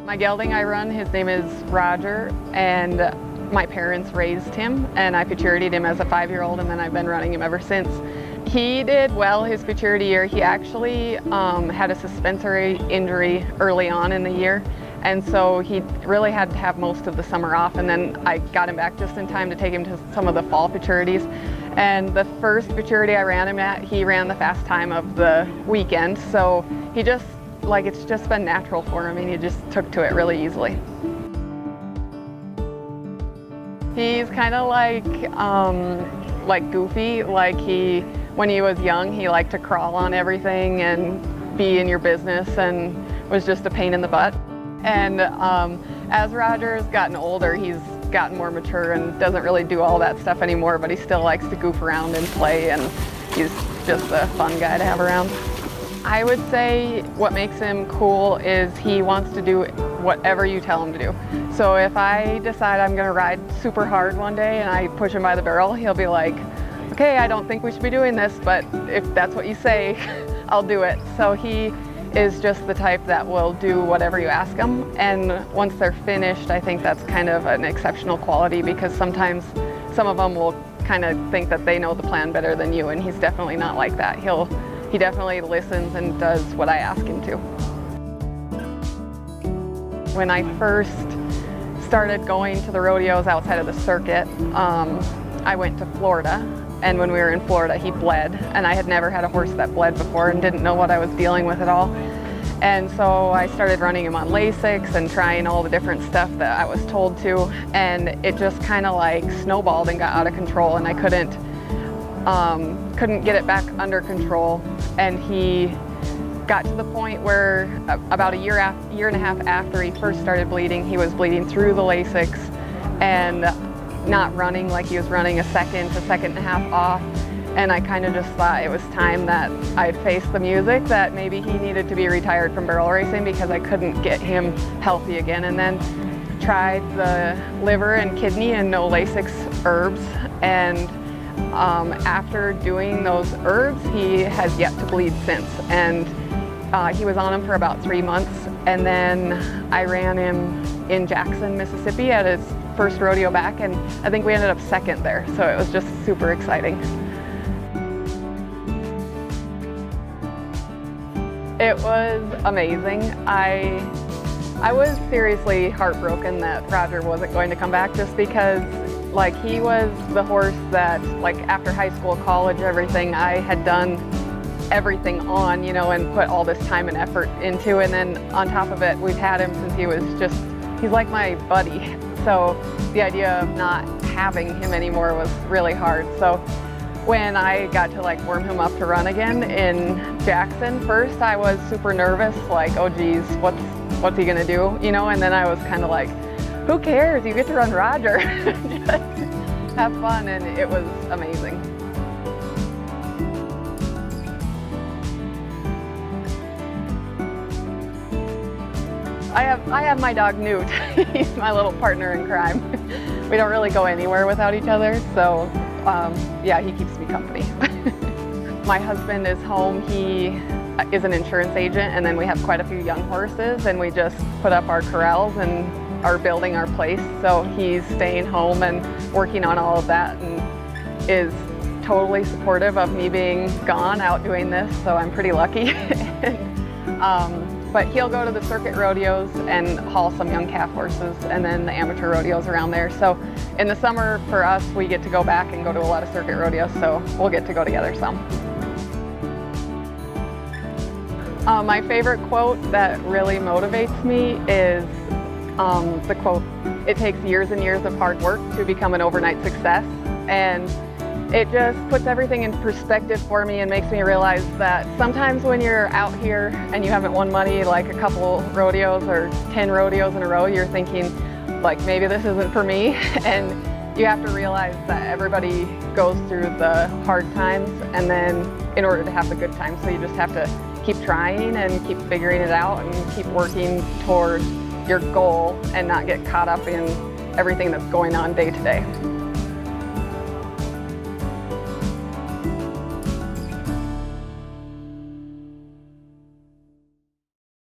My gelding I run, his name is Roger, and my parents raised him, and I futuritied him as a 5-year-old, and then I've been running him ever since. He did well his futurity year. He actually had a suspensory injury early on in the year, and so he really had to have most of the summer off, and then I got him back just in time to take him to some of the fall futurities. And the first futurity I ran him at, he ran the fast time of the weekend, so he just, it's just been natural for him, and he just took to it really easily. He's kind of like goofy. When he was young, he liked to crawl on everything and be in your business and was just a pain in the butt. And as Roger's gotten older, he's gotten more mature and doesn't really do all that stuff anymore, but he still likes to goof around and play, and he's just a fun guy to have around. I would say what makes him cool is he wants to do whatever you tell him to do. So if I decide I'm going to ride super hard one day and I push him by the barrel, he'll be like, okay, I don't think we should be doing this, but if that's what you say, I'll do it. So he is just the type that will do whatever you ask him, and once they're finished, I think that's kind of an exceptional quality, because sometimes some of them will kind of think that they know the plan better than you, and he's definitely not like that. He definitely listens and does what I ask him to. When I first started going to the rodeos outside of the circuit, I went to Florida, and when we were in Florida, he bled, and I had never had a horse that bled before and didn't know what I was dealing with at all. And so I started running him on Lasix and trying all the different stuff that I was told to, and it just kind of snowballed and got out of control, and I couldn't get it back under control. And he got to the point where about a year and a half after he first started bleeding, he was bleeding through the Lasix and not running like he was running a second to second and a half off. And I kind of just thought it was time that I'd face the music, that maybe he needed to be retired from barrel racing because I couldn't get him healthy again. And then tried the liver and kidney and no Lasix herbs, and after doing those herbs, he has yet to bleed since. And he was on them for about 3 months, and then I ran him in Jackson, Mississippi at his first rodeo back, and I think we ended up second there, so it was just super exciting. It was amazing. I was seriously heartbroken that Roger wasn't going to come back, just because he was the horse that after high school, college, everything, I had done everything on, and put all this time and effort into, and then on top of it, we've had him since he's like my buddy. So the idea of not having him anymore was really hard. So when I got to warm him up to run again in Jackson, first I was super nervous, oh geez, what's he gonna do, and then I was kind of who cares, you get to run Roger. Just have fun, and it was amazing. I have my dog Newt. He's my little partner in crime. We don't really go anywhere without each other, so yeah, he keeps me company. My husband is home. He is an insurance agent, and then we have quite a few young horses, and we just put up our corrals and are building our place. So he's staying home and working on all of that, and is totally supportive of me being gone out doing this, so I'm pretty lucky. But he'll go to the circuit rodeos and haul some young calf horses, and then the amateur rodeos around there. So in the summer for us, we get to go back and go to a lot of circuit rodeos, so we'll get to go together some. My favorite quote that really motivates me is the quote, "It takes years and years of hard work to become an overnight success." And it just puts everything in perspective for me and makes me realize that sometimes when you're out here and you haven't won money a couple rodeos or 10 rodeos in a row, you're thinking maybe this isn't for me. And you have to realize that everybody goes through the hard times, and then in order to have the good times, so you just have to keep trying and keep figuring it out and keep working toward your goal and not get caught up in everything that's going on day to day.